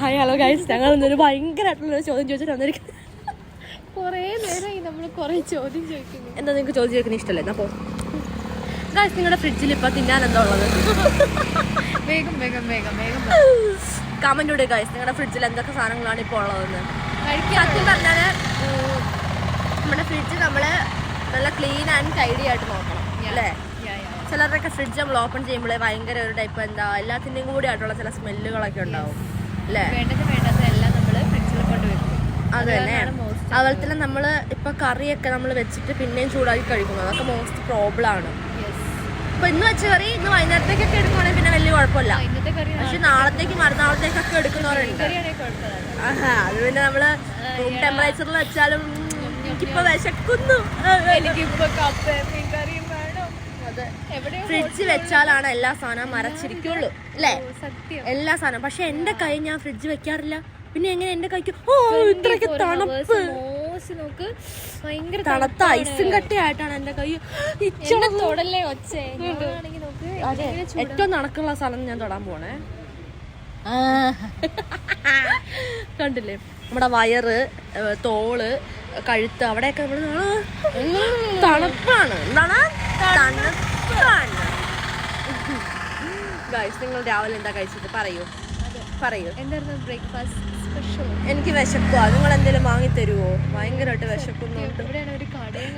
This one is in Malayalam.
ഹായ് ഹലോ ഗൈസ്, ഞങ്ങൾ ഇന്നൊരു ഭയങ്കരമായിട്ടുള്ള ചോദ്യം ചോദിച്ചിട്ട് വന്നിരിക്കുന്നത്. കുറേ നേരമായി നമ്മൾ കുറേ ചോദ്യം ചോദിക്കുന്നു. എന്താ നിങ്ങൾക്ക് ചോദ്യം ചോദിക്കുന്ന ഇഷ്ടമല്ലേ? എന്നാ പോ ഗൈസ്, നിങ്ങളുടെ ഫ്രിഡ്ജിൽ ഇപ്പം തിന്നാൻ എന്താ ഉള്ളത്? വേഗം വേഗം വേഗം വേഗം കമന്റ് ഇടുക ഗൈസ്, നിങ്ങളുടെ ഫ്രിഡ്ജിൽ എന്തൊക്കെ സാധനങ്ങളാണ് ഇപ്പോൾ ഉള്ളതെന്ന്. കഴിക്കാൻ പറഞ്ഞാൽ നമ്മുടെ ഫ്രിഡ്ജ് നമ്മൾ നല്ല ക്ലീൻ ആൻഡ് ടൈഡി ആയിട്ട് നോക്കണം അല്ലേ? ചിലരുടെയൊക്കെ ഫ്രിഡ്ജ് നമ്മൾ ഓപ്പൺ ചെയ്യുമ്പോഴേ ഭയങ്കര ഒരു ടൈപ്പ് എന്താ എല്ലാത്തിൻ്റെയും കൂടി ആയിട്ടുള്ള ചില സ്മെല്ലുകളൊക്കെ ഉണ്ടാവും അല്ലേ? വേണ്ടത് എല്ലാം നമ്മൾ ഫ്രിഡ്ജിൽ കൊണ്ട് വെക്കും. അത് തന്നെ. അതുപോലെ തന്നെ നമ്മൾ ഇപ്പം കറിയൊക്കെ നമ്മൾ വെച്ചിട്ട് പിന്നെയും ചൂടാക്കി കഴിക്കുന്നു, അതൊക്കെ മോസ്റ്റ് പ്രോബ്ലം ആണ്. ഇപ്പം ഇന്ന് വെച്ച കറി ഇന്ന് വൈകുന്നേരത്തേക്കൊക്കെ എടുക്കുവാണെങ്കിൽ പിന്നെ വലിയ കുഴപ്പമില്ല. പക്ഷെ നാളത്തേക്ക് മറുനാളത്തേക്കൊക്കെ എടുക്കുന്നവരുണ്ട്. അത് പിന്നെ നമ്മൾ റൂം ടെമ്പറേച്ചറിൽ വെച്ചാലും എനിക്കിപ്പോൾ വിശക്കുന്നു. ഫ്രിഡ്ജ് വെച്ചാലാണ് എല്ലാ സാധനവും മരച്ചിരിക്കുള്ളൂ അല്ലേ? എല്ലാ സാധനം. പക്ഷെ എന്റെ കൈ ഞാൻ ഫ്രിഡ്ജ് വെക്കാറില്ല. പിന്നെ എങ്ങനെ എന്റെ കൈക്ക് ഇത്രയ്ക്ക് തണുപ്പ്, തണുത്ത ഐസും കട്ടയായിട്ടാണ് എന്റെ കൈ. ഏറ്റവും നടക്കുള്ള സ്ഥലം ഞാൻ തൊടാൻ പോണേ. കണ്ടില്ലേ നമ്മുടെ വയറ്, തോള്, കഴുത്ത്, അവിടെയൊക്കെ നമ്മള് തണുപ്പാണ്. എന്താണ് തണുപ്പാണ് ഗൈസ്. നിങ്ങൾ രാവിലെ എന്താ കഴിച്ചത്? പറയൂ. എന്തായിരുന്നു ബ്രേക്ക്ഫാസ്റ്റ് സ്പെഷ്യൽ? എനിക്ക് വിശക്കുവാ. നിങ്ങൾ എന്തെങ്കിലും വാങ്ങി തരുവോ? ഭയങ്കരമായിട്ട് വിശക്കുന്നുണ്ട്. ഇവിടെയാണ് ഒരു കടയും